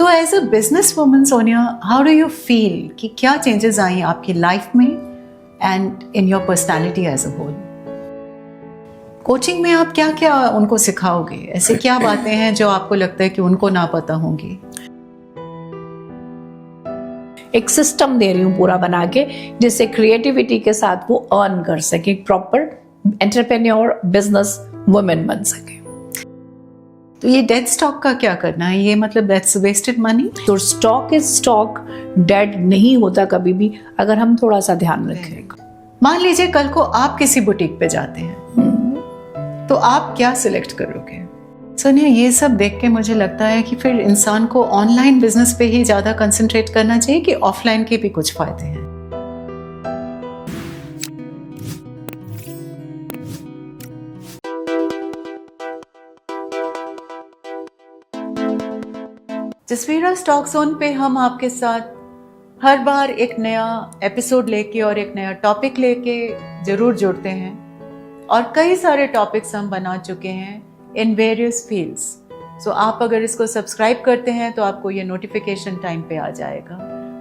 तो as a business woman Sonia, how do you feel कि क्या चेंजेस आई आपकी लाइफ में and in your personality as a whole? Coaching में आप क्या क्या उनको सिखाओगे? ऐसे क्या बातें हैं जो आपको लगता है कि उनको ना पता होंगी? एक सिस्टम दे रही हूँ पूरा बना के, जिससे क्रिएटिविटी के साथ वो अर्न कर सके, एक प्रॉपर एंटरप्रेन्योर बिजनेस वुमेन बन सके। तो ये डेड स्टॉक का क्या करना है? ये मतलब दैट्स वेस्टेड मनी। तो स्टॉक इज स्टॉक, डेड नहीं होता कभी भी, अगर हम थोड़ा सा ध्यान रखें। मान लीजिए कल को आप किसी बुटीक पे जाते हैं, तो आप क्या सिलेक्ट करोगे? सोनिया, ये सब देख के मुझे लगता है कि फिर इंसान को ऑनलाइन बिजनेस पे ही ज्यादा कंसंट्रेट करना चाहिए कि ऑफलाइन के भी कुछ फायदे हैं। जसवीरा स्टॉक जोन पे हम आपके साथ हर बार एक नया एपिसोड लेके और एक नया टॉपिक लेके जरूर जुड़ते हैं, और कई सारे टॉपिक्स हम बना चुके हैं इन वेरियस फील्ड्स। सो आप अगर इसको सब्सक्राइब करते हैं तो आपको ये नोटिफिकेशन टाइम पे आ जाएगा,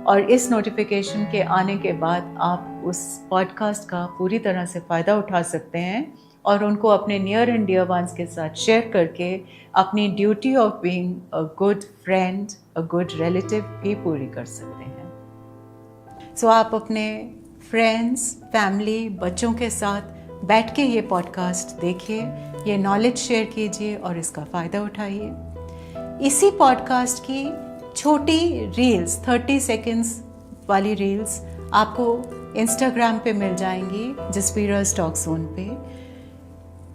और इस नोटिफिकेशन के आने के बाद आप उस पॉडकास्ट का पूरी तरह से फ़ायदा उठा सकते हैं और उनको अपने नियर एंड डियर वंस के साथ शेयर करके अपनी duty of being a good friend, a good relative भी पूरी कर सकते हैं। सो आप अपने फ्रेंड्स, फैमिली, बच्चों के साथ बैठ के ये पॉडकास्ट देखिए, ये नॉलेज शेयर कीजिए और इसका फ़ायदा उठाइए। इसी पॉडकास्ट की छोटी रील्स, 30 सेकेंड्स वाली रील्स आपको इंस्टाग्राम पे मिल जाएंगी, जसवीरा स्टॉक जोन पे,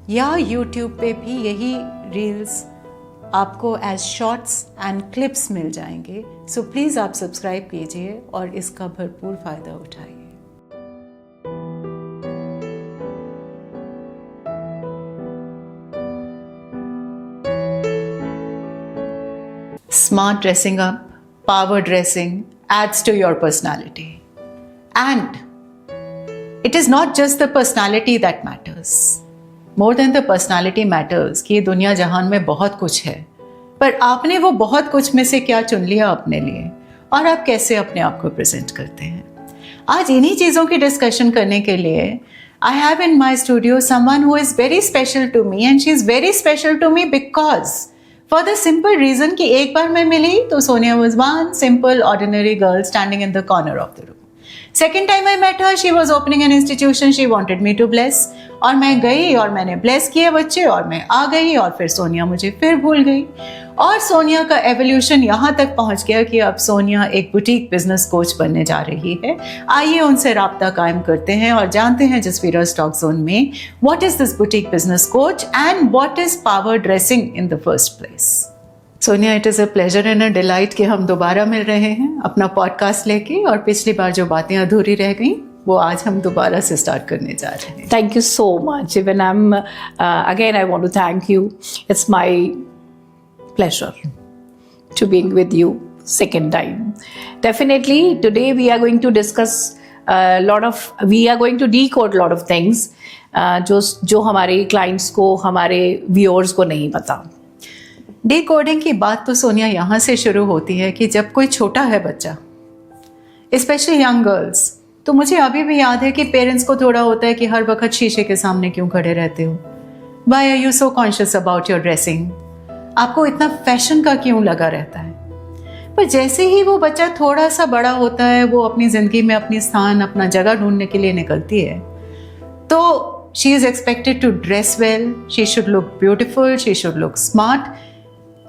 या यूट्यूब पे भी यही रील्स आपको एज शॉर्ट्स एंड क्लिप्स मिल जाएंगे। सो प्लीज़ आप सब्सक्राइब कीजिए और इसका भरपूर फ़ायदा उठाइए। Smart dressing up, power dressing adds to your personality. And it is not just the personality that matters. More than the personality matters कि दुनिया जहान में बहुत कुछ है, पर आपने वो बहुत कुछ में से क्या चुन लिया अपने लिए, और आप कैसे अपने आप को प्रेजेंट करते हैं। आज इन्हीं चीज़ों की डिस्कशन करने के लिए I have in my studio someone who is very special to me, and she is very special to me because for the simple reason कि एक बार मैं मिली तो Sonia was one simple ordinary girl standing in the corner of the room. Second time I met her, she was opening an institution she wanted me to bless, और मैं गई और मैंने bless किए बच्चे, और मैं आ गई, और फिर सोनिया मुझे फिर भूल गई, और सोनिया का एवोल्यूशन यहाँ तक पहुँच गया कि अब सोनिया एक बुटीक बिजनेस कोच बनने जा रही है। आइए उनसे राब्ता कायम करते हैं और जानते हैं जसवीरा स्टॉक जोन में what is this boutique business coach and what is power dressing in the first place. Sonia, it is a pleasure and a delight कि हम दोबारा मिल रहे हैं अपना पॉडकास्ट लेके, और पिछली बार जो बातें अधूरी रह गई वो आज हम दोबारा से स्टार्ट करने जा रहे हैं। Thank you so much. Even again, I want to thank you. It's my pleasure to being with you second time. Definitely, today we are going to discuss we are going to decode a lot of things जो हमारे clients को, हमारे viewers को नहीं पता। Decoding की बात तो सोनिया यहाँ से शुरू होती है कि जब कोई छोटा है बच्चा, स्पेशली यंग गर्ल्स, तो मुझे अभी भी याद है कि पेरेंट्स को थोड़ा होता है कि हर वक्त शीशे के सामने क्यों खड़े रहते हो, why are you so conscious about your dressing, आपको इतना फैशन का क्यों लगा रहता है। पर जैसे ही वो बच्चा थोड़ा सा बड़ा होता है, वो अपनी ज़िंदगी में अपनी स्थान, अपना जगह ढूंढने के लिए निकलती है, तो she is expected to dress well, she should look beautiful, she should look smart.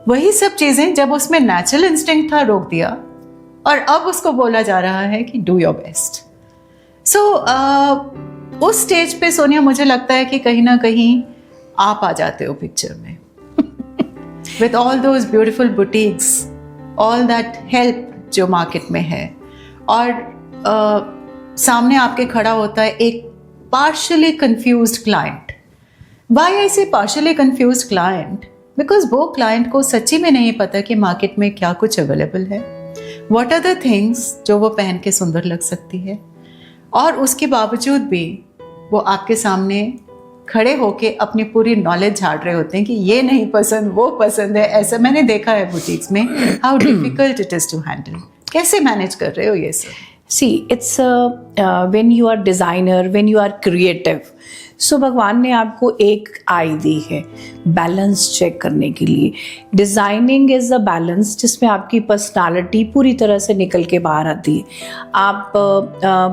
वही सब चीज़ें जब उसमें नेचुरल इंस्टिंक्ट था, रोक दिया, और अब उसको बोला जा रहा है कि डू योर बेस्ट। सो उस स्टेज पे सोनिया मुझे लगता है कि कहीं ना कहीं आप आ जाते हो पिक्चर में with all those beautiful boutiques, all that help जो मार्केट में है, और सामने आपके खड़ा होता है एक पार्शली कंफ्यूज्ड क्लाइंट। वाई आई से पार्शली कंफ्यूज्ड क्लाइंट? बिकॉज वो क्लाइंट को सच्ची में नहीं पता कि मार्केट में क्या कुछ अवेलेबल है, व्हाट आर द थिंग्स जो वो पहन के सुंदर लग सकती है, और उसके बावजूद भी वो आपके सामने खड़े होके अपनी पूरी नॉलेज झाड़ रहे होते हैं कि ये नहीं पसंद, वो पसंद है, ऐसा मैंने देखा है बुटीक्स में। How difficult it is to handle, कैसे मैनेज कर रहे हो ये सब? See, it's when you are designer, when you are creative. सो भगवान ने आपको एक आई दी है बैलेंस चेक करने के लिए। डिज़ाइनिंग इज़ अ बैलेंस जिसमें आपकी पर्सनालिटी पूरी तरह से निकल के बाहर आती है। आप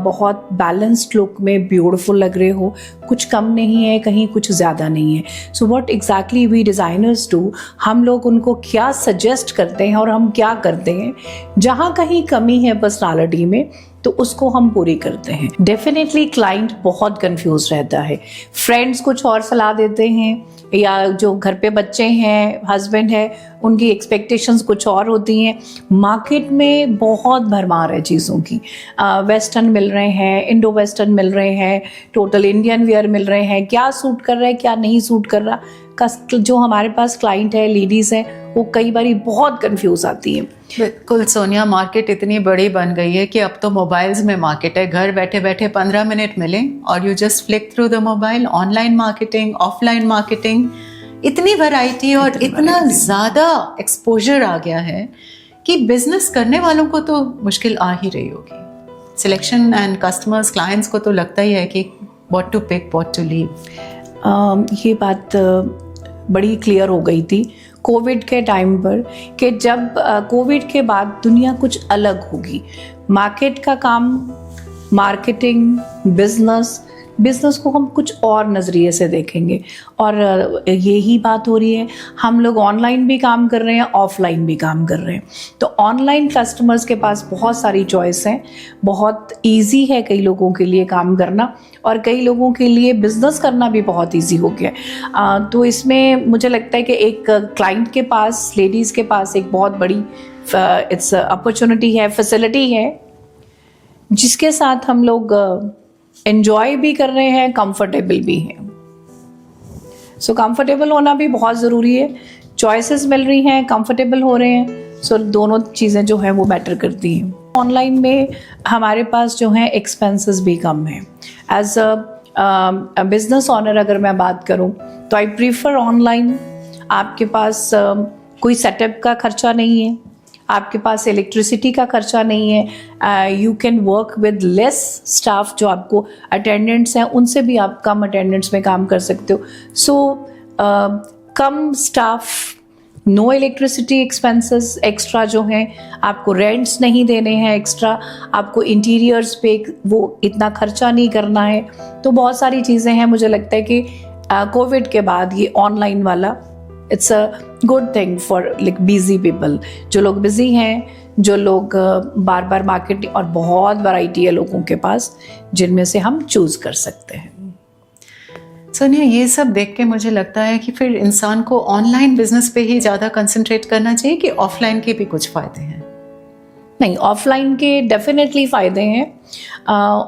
बहुत बैलेंस्ड लुक में ब्यूटीफुल लग रहे हो, कुछ कम नहीं है, कहीं कुछ ज़्यादा नहीं है। So what exactly we designers do, हम लोग उनको क्या सजेस्ट करते हैं और हम क्या करते हैं, जहाँ कहीं कमी है पर्सनालिटी में तो उसको हम पूरी करते हैं। डेफिनेटली क्लाइंट बहुत कंफ्यूज रहता है, फ्रेंड्स कुछ और सलाह देते हैं, या जो घर पे बच्चे हैं, हस्बैंड है, उनकी एक्सपेक्टेशंस कुछ और होती हैं। मार्केट में बहुत भरमार है चीज़ों की, वेस्टर्न मिल रहे हैं, इंडो वेस्टर्न मिल रहे हैं, टोटल इंडियन वेयर मिल रहे हैं, क्या सूट कर रहा है क्या नहीं सूट कर रहा। जो हमारे पास क्लाइंट है, लेडीज़ हैं, वो कई बारी बहुत कंफ्यूज आती हैं। बिल्कुल सोनिया, मार्केट इतनी बड़ी बन गई है कि अब तो मोबाइल्स में मार्केट है। घर बैठे बैठे 15 मिनट मिले और you just flick through the mobile. Online marketing, offline marketing, इतनी वैरायटी और इतना ज़्यादा एक्सपोजर आ गया है कि बिजनेस करने वालों को तो मुश्किल आ ही रही होगी। सिलेक्शन एंड कस्टमर्स, क्लाइंट्स को तो लगता ही है कि what to pick, what to leave. ये बात बड़ी क्लियर हो गई थी कोविड के टाइम पर कि जब कोविड के बाद दुनिया कुछ अलग होगी। मार्केट का काम, मार्केटिंग, बिजनेस को हम कुछ और नज़रिए से देखेंगे। और यही बात हो रही है, हम लोग ऑनलाइन भी काम कर रहे हैं, ऑफलाइन भी काम कर रहे हैं। तो ऑनलाइन कस्टमर्स के पास बहुत सारी चॉइस हैं, बहुत इजी है कई लोगों के लिए काम करना, और कई लोगों के लिए बिजनेस करना भी बहुत इजी हो गया। तो इसमें मुझे लगता है कि एक क्लाइंट के पास, लेडीज़ के पास एक बहुत बड़ी इट्स अपॉर्चुनिटी है, फैसिलिटी है, जिसके साथ हम लोग एंजॉय भी कर रहे हैं, कंफर्टेबल भी हैं। सो कंफर्टेबल होना भी बहुत ज़रूरी है। चॉइसेस मिल रही हैं, कंफर्टेबल हो रहे हैं, सो दोनों चीज़ें जो हैं वो मैटर करती हैं। ऑनलाइन में हमारे पास जो है एक्सपेंसेस भी कम हैं। एज अ बिजनेस ऑनर अगर मैं बात करूं तो आई प्रीफर ऑनलाइन। आपके पास कोई सेटअप का खर्चा नहीं है, आपके पास इलेक्ट्रिसिटी का खर्चा नहीं है, you can work with less staff. जो आपको अटेंडेंट्स हैं उनसे भी आप कम अटेंडेंट्स में काम कर सकते हो। सो कम staff, no electricity expenses extra जो हैं, आपको रेंट्स नहीं देने हैं एक्स्ट्रा, आपको इंटीरियर्स पे वो इतना खर्चा नहीं करना है। तो बहुत सारी चीज़ें हैं। मुझे लगता है कि कोविड के बाद ये ऑनलाइन वाला it's a good thing for like busy people. जो लोग बिजी हैं, जो लोग बार बार मार्केटिंग, और बहुत वैरायटी है लोगों के पास जिनमें से हम चूज़ कर सकते हैं। सोनिया, ये सब देख के मुझे लगता है कि फिर इंसान को ऑनलाइन बिजनेस पे ही ज़्यादा कंसंट्रेट करना चाहिए कि ऑफलाइन के भी कुछ फ़ायदे हैं? नहीं, ऑफलाइन के डेफिनेटली फ़ायदे हैं।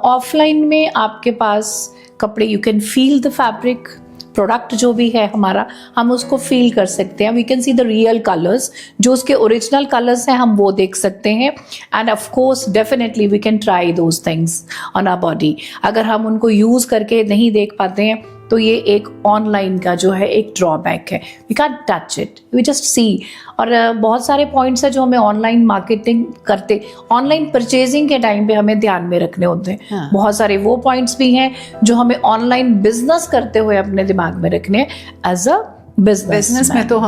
ऑफलाइन में आपके पास कपड़े, you can feel the fabric, product जो भी है हमारा, हम उसको फील कर सकते हैं। We can see the real colours, जो उसके ओरिजिनल कलर्स हैं हम वो देख सकते हैं। And of course definitely we can try those things on our body. अगर हम उनको यूज़ करके नहीं देख पाते हैं तो ये एक ऑनलाइन का जो है एक ड्रॉबैक है। We can touch it, we just see. और बहुत सारे पॉइंट्स हैं जो हमें ऑनलाइन मार्केटिंग करते, ऑनलाइन परचेजिंग के टाइम पे हमें ध्यान में रखने होते हैं। हाँ। बहुत सारे वो पॉइंट्स भी हैं जो हमें ऑनलाइन बिजनेस करते हुए अपने दिमाग में रखने एज अ बिजनेस में तो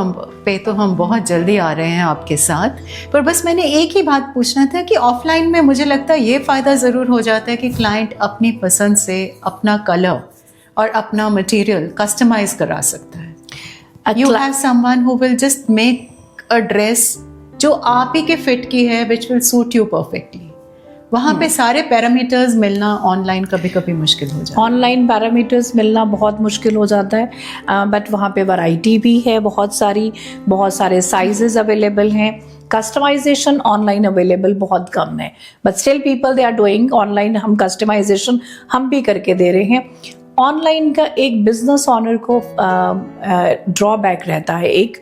हम बहुत जल्दी आ रहे हैं आपके साथ। पर बस मैंने एक ही बात पूछना था कि ऑफलाइन में मुझे लगता है ये फ़ायदा ज़रूर हो जाता है कि क्लाइंट अपनी पसंद से अपना कलर और अपना मटेरियल कस्टमाइज करा सकता है। You have someone who will just make a dress जो आप ही के फिट की है, which will suit you perfectly. वहाँ पे सारे पैरामीटर्स मिलना ऑनलाइन कभी कभी मुश्किल हो जाता है। ऑनलाइन पैरामीटर्स मिलना बहुत मुश्किल हो जाता है, बट वहाँ पे वैरायटी भी है बहुत सारे साइजेस अवेलेबल हैं। कस्टमाइजेशन ऑनलाइन अवेलेबल बहुत कम है, but still people they are doing online. हम कस्टमाइजेशन हम भी करके दे रहे हैं। ऑनलाइन का एक बिजनेस ऑनर को ड्रॉबैक रहता है एक,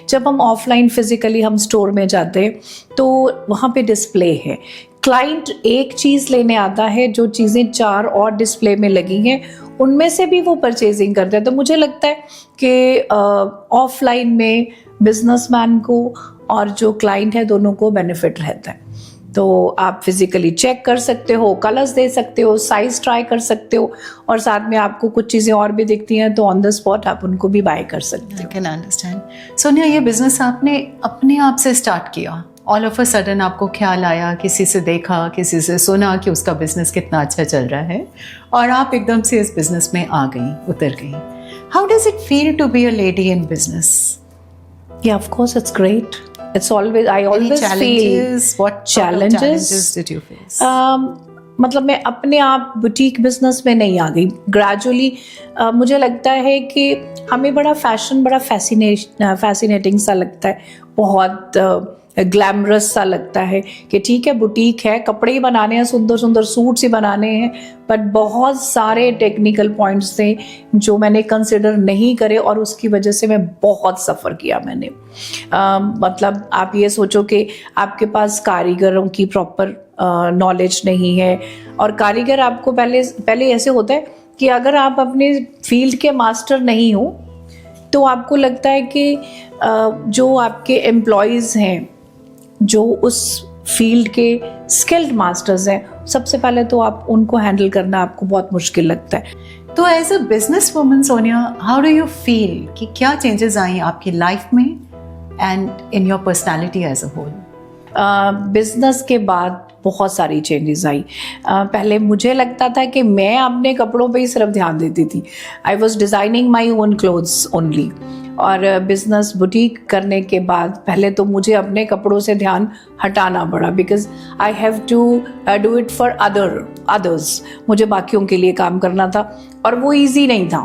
जब हम ऑफलाइन फिजिकली हम स्टोर में जाते हैं तो वहाँ पे डिस्प्ले है। क्लाइंट एक चीज़ लेने आता है, जो चीज़ें 4 और डिस्प्ले में लगी हैं उनमें से भी वो परचेजिंग करते हैं। तो मुझे लगता है कि ऑफलाइन में बिजनेसमैन को और जो क्लाइंट है दोनों को बेनिफिट रहता है। तो आप फिजिकली चेक कर सकते हो, कलर्स दे सकते हो, साइज ट्राई कर सकते हो, और साथ में आपको कुछ चीज़ें और भी दिखती हैं तो ऑन द स्पॉट आप उनको भी बाय कर सकते हो। I can understand. सोनिया, ये बिजनेस आपने अपने आप से स्टार्ट किया, ऑल ऑफ अ सडन आपको ख्याल आया, किसी से देखा, किसी से सुना कि उसका बिजनेस कितना अच्छा चल रहा है और आप एकदम से इस बिजनेस में आ गई, उतर गई। How does it feel to be a lady in business? Yeah, of course, it's great. It's always, I always feel What challenges did you face? मतलब मैं अपने आप बुटीक बिजनेस में नहीं आ गई। ग्रेजुअली मुझे लगता है कि हमें बड़ा फैशन बड़ा फैसिनेटिंग सा लगता है, बहुत ग्लैमरस सा लगता है कि ठीक है बुटीक है, कपड़े ही बनाने हैं, सुंदर सुंदर सूट्स ही बनाने हैं, बट बहुत सारे टेक्निकल पॉइंट्स थे जो मैंने कंसिडर नहीं करे और उसकी वजह से मैं बहुत सफ़र किया मैंने। मतलब आप ये सोचो कि आपके पास कारीगरों की प्रॉपर नॉलेज नहीं है, और कारीगर आपको पहले ऐसे होता है कि अगर आप अपने फील्ड के मास्टर नहीं हो तो आपको लगता है कि जो आपके एम्प्लॉयज़ हैं जो उस फील्ड के स्किल्ड मास्टर्स हैं, सबसे पहले तो आप उनको हैंडल करना आपको बहुत मुश्किल लगता है। तो as a business woman Sonia, how do you feel कि क्या चेंजेस आई आपकी लाइफ में and in your personality as a whole? Business के बाद बहुत सारी चेंजेस आई। पहले मुझे लगता था कि मैं अपने कपड़ों पे ही सिर्फ ध्यान देती थी। I was designing my own clothes only. और बिजनेस बुटीक करने के बाद पहले तो मुझे अपने कपड़ों से ध्यान हटाना पड़ा, because I have to do it for others. मुझे बाकियों के लिए काम करना था और वो ईजी नहीं था।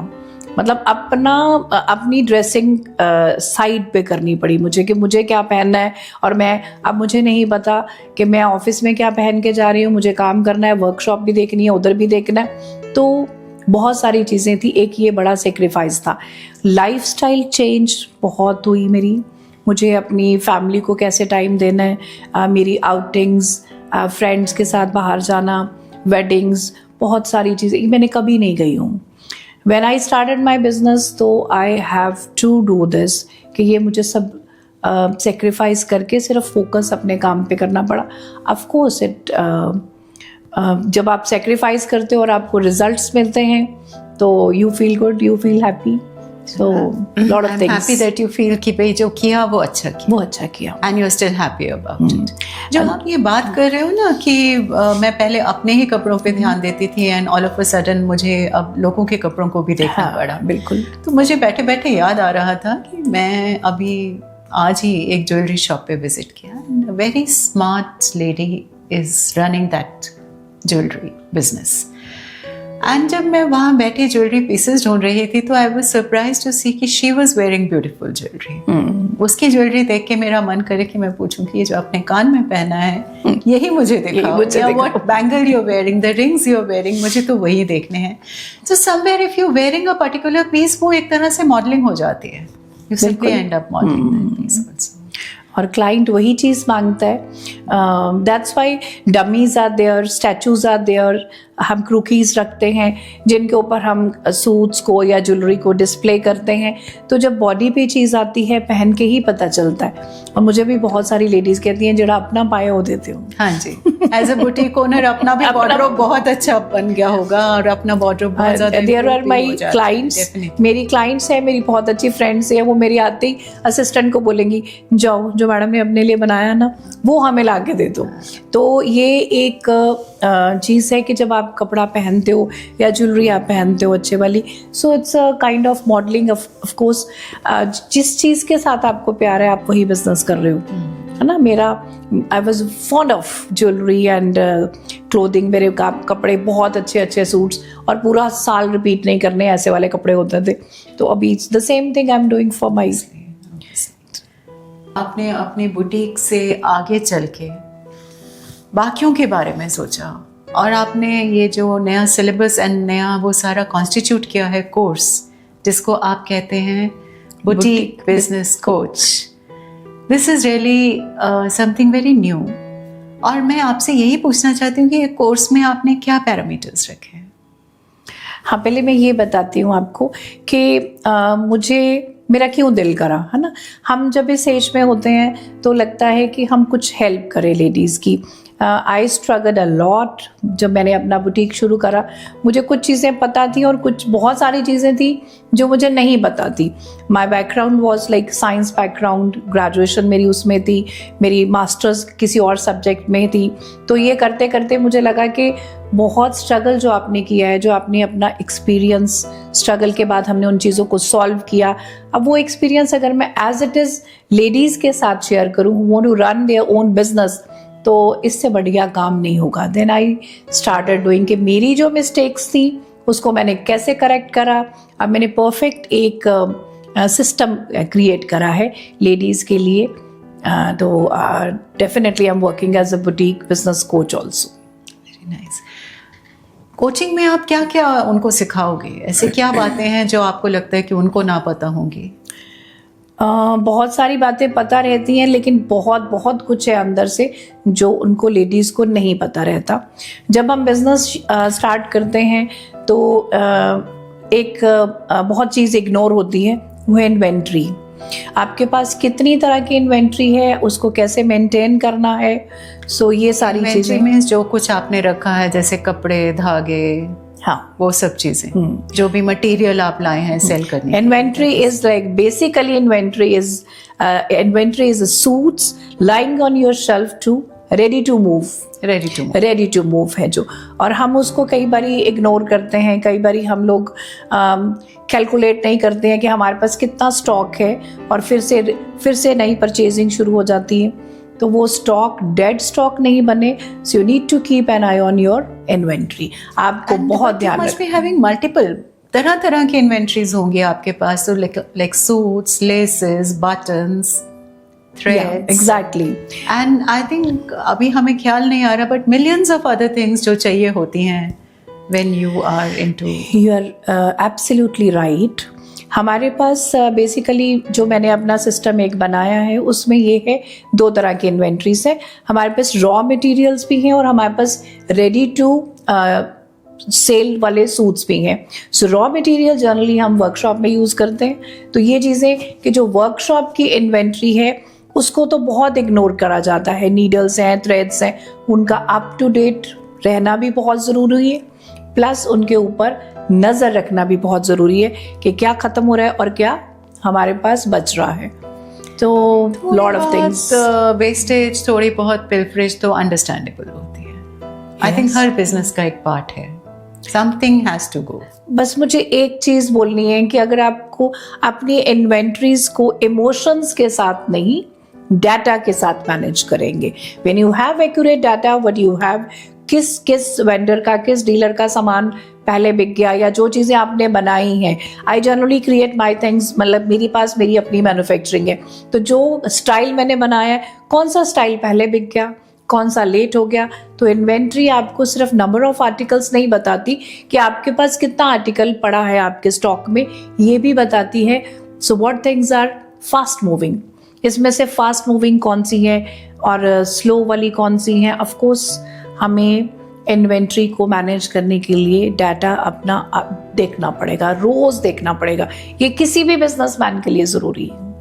मतलब अपनी ड्रेसिंग साइड पे करनी पड़ी मुझे कि मुझे क्या पहनना है, और अब मुझे नहीं पता कि मैं ऑफिस में क्या पहन के जा रही हूँ। मुझे काम करना है, वर्कशॉप भी देखनी है, उधर भी देखना है, तो बहुत सारी चीज़ें थी। एक ये बड़ा सेक्रीफाइस था। लाइफस्टाइल चेंज बहुत हुई मेरी। मुझे अपनी फैमिली को कैसे टाइम देना है, मेरी आउटिंग्स, फ्रेंड्स के साथ बाहर जाना, वेडिंग्स, बहुत सारी चीज़ें मैंने कभी नहीं गई हूँ। When I started my business, तो I have to do this कि ये मुझे सब सेक्रीफाइस करके सिर्फ फोकस अपने काम पे करना पड़ा। Of course जब आप सेक्रीफाइस करते हो और आपको रिजल्ट्स मिलते हैं तो you feel good, you feel happy. So lot of I'm things. happy that you feel कि भाई जो किया वो अच्छा किया And you're still happy about it. जब आप ये बात कर रहे हो ना कि मैं पहले अपने ही कपड़ों पे ध्यान देती थी and all of a sudden मुझे अब लोगों के कपड़ों को भी देखना पड़ा। बिल्कुल। तो मुझे बैठे बैठे याद आ रहा था कि मैं अभी आज ही एक ज्वेलरी शॉप पे विजिट किया। Very smart lady is running that jewellery business. And जब मैं वहाँ बैठी ज्वेलरी पीसेस ढूंढ रही थी तो आई वाज सरप्राइज्ड टू सी कि she was wearing beautiful jewellery. उसकी ज्वेलरी देख के मेरा मन करे कि मैं पूछूं कि ये जो आपने कान में पहना है यही मुझे दिखाओ, या what bangle you are wearing, the rings you are wearing, मुझे तो वही देखने हैं। So somewhere if you wearing a particular piece, वो एक तरह से मॉडलिंग हो जाती है। You simply end up modelling that piece also. और क्लाइंट वही चीज़ मांगता है। That's why dummies are there, statues are there. हम क्रूकीज रखते हैं जिनके ऊपर हम सूट्स को या ज्वेलरी को डिस्प्ले करते हैं। तो जब बॉडी पे चीज़ आती है पहन के ही पता चलता है। और मुझे भी बहुत सारी लेडीज़ कहती हैं जरा अपना पाया हो देते हो। हाँ जी, एज अ बुटीक ओनर अपना भी वार्डरोब बहुत अच्छा बन गया होगा और अपना वार्डरोब बहुत ज़्यादा। देयर आर माई क्लाइंट्स, मेरी क्लाइंट्स हैं, मेरी बहुत अच्छी फ्रेंड्स हैं। वो मेरी आते ही असिस्टेंट को बोलेंगी जाओ जो मैडम ने अपने लिए बनाया ना वो हमें ला के दे दो। तो ये एक चीज़ है कि जब आप कपड़ा पहनते हो या ज्वेलरी आप पहनते हो अच्छे वाली, so it's a kind of modelling. Of course जिस चीज़ के साथ आपको प्यार है आप वही बिजनेस कर रहे हो, है ना। मेरा I was fond of jewellery and clothing. मेरे कपड़े बहुत अच्छे सूट्स और पूरा साल रिपीट नहीं करने ऐसे वाले कपड़े होते थे। तो अभी it's the same thing I am doing for my. आपने अपनी बुटीक से आगे चल के बाकियों के बारे में सोचा और आपने ये जो नया सिलेबस एंड नया वो सारा कॉन्स्टिट्यूट किया है कोर्स, जिसको आप कहते हैं boutique business coach. This is really something very new. और मैं आपसे यही पूछना चाहती हूँ कि ये कोर्स में आपने क्या पैरामीटर्स रखे हैं? हाँ, पहले मैं ये बताती हूँ आपको कि मुझे मेरा क्यों दिल करा, है ना। हम जब इस एज में होते हैं तो लगता है कि हम कुछ हेल्प करें लेडीज़ की। I struggle a lot. जब मैंने अपना बुटीक शुरू करा, मुझे कुछ चीज़ें पता थी और कुछ बहुत सारी चीज़ें थी जो मुझे नहीं पता थी। My background was like science background, graduation मेरी उसमें थी, मेरी मास्टर्स किसी और सब्जेक्ट में थी। तो ये करते करते मुझे लगा कि बहुत स्ट्रगल जो आपने किया है, जो आपने अपना एक्सपीरियंस, स्ट्रगल के बाद हमने उन चीज़ों को सॉल्व किया, अब वो एक्सपीरियंस अगर मैं एज इट इज़ लेडीज़ के साथ शेयर करूँ, want to run their own business, तो इससे बढ़िया काम नहीं होगा। देन आई स्टार्टेड डूइंग कि मेरी जो मिस्टेक्स थी उसको मैंने कैसे करेक्ट करा। अब मैंने परफेक्ट एक सिस्टम क्रिएट करा है लेडीज़ के लिए। तो definitely I am working as a boutique business coach also. Very nice. Coaching में आप क्या क्या उनको सिखाओगे? ऐसे क्या बातें हैं जो आपको लगता है कि उनको ना पता होंगी? बहुत सारी बातें पता रहती हैं, लेकिन बहुत बहुत कुछ है अंदर से जो उनको लेडीज़ को नहीं पता रहता। जब हम बिज़नेस स्टार्ट करते हैं तो एक बहुत चीज़ इग्नोर होती है, वो है इन्वेंट्री। आपके पास कितनी तरह की इन्वेंट्री है, उसको कैसे मेंटेन करना है। सो ये सारी चीज़ें मीन्स जो कुछ आपने रखा है, जैसे कपड़े, धागे, हाँ, वो सब चीजें, जो भी मटेरियल आप लाए हैं सेल करने। Inventory is like basically inventory is suits lying on your shelf to ready to move है जो, और हम उसको कई बारी इग्नोर करते हैं। कई बारी हम लोग कैलकुलेट नहीं करते हैं कि हमारे पास कितना स्टॉक है, और फिर से नई परचेजिंग शुरू हो जाती है। तो वो स्टॉक डेड स्टॉक नहीं बने। So you need to keep an eye on your inventory. आपको बहुत ध्यान रखना। मस्ट बी हैविंग मल्टीपल तरह तरह की इन्वेंट्रीज होंगी आपके पास, तो like suits, laces, buttons, threads. Exactly. And I think अभी हमें ख्याल नहीं आ रहा, but millions of other things जो चाहिए होती हैं when you are into. You are absolutely right. हमारे पास बेसिकली जो मैंने अपना सिस्टम एक बनाया है, उसमें ये है 2 तरह की इन्वेंट्रीज है। हमारे पास रॉ मटेरियल्स भी हैं और हमारे पास रेडी टू सेल वाले सूट्स भी हैं। सो रॉ मटेरियल जनरली हम वर्कशॉप में यूज़ करते हैं। तो ये चीज़ें कि जो वर्कशॉप की इन्वेंट्री है उसको तो बहुत इग्नोर करा जाता है। नीडल्स हैं, थ्रेड्स हैं, उनका अप टू डेट रहना भी बहुत ज़रूरी है, प्लस उनके ऊपर नज़र रखना भी बहुत ज़रूरी है कि क्या ख़त्म हो रहा है और क्या हमारे पास बच रहा है। तो लॉट ऑफ थिंग्स, वेस्टेज, थोड़ी बहुत पिल्फरेज तो अंडरस्टैंडेबल होती है। आई थिंक हर बिजनेस का एक पार्ट है, समथिंग हैज टू गो। बस मुझे एक चीज़ बोलनी है कि अगर आपको अपनी इन्वेंट्रीज को इमोशंस के साथ नहीं, डाटा के साथ मैनेज करेंगे। When you have accurate data, what you have, किस वेंडर का, किस डीलर का सामान पहले बिक गया, या जो चीज़ें आपने बनाई हैं। I generally create my things, मतलब मेरे पास मेरी अपनी मैन्युफैक्चरिंग है, तो जो स्टाइल मैंने बनाया है, कौन सा स्टाइल पहले बिक गया, कौन सा लेट हो गया। तो इन्वेंट्री आपको सिर्फ नंबर ऑफ आर्टिकल्स नहीं बताती कि आपके पास कितना आर्टिकल पड़ा है आपके स्टॉक में, ये भी बताती है so what things are fast moving, इसमें से फास्ट मूविंग कौन सी है और स्लो वाली कौन सी है। ऑफ कोर्स हमें इन्वेंट्री को मैनेज करने के लिए डाटा अपना देखना पड़ेगा, रोज देखना पड़ेगा। ये किसी भी बिजनेसमैन के लिए ज़रूरी है।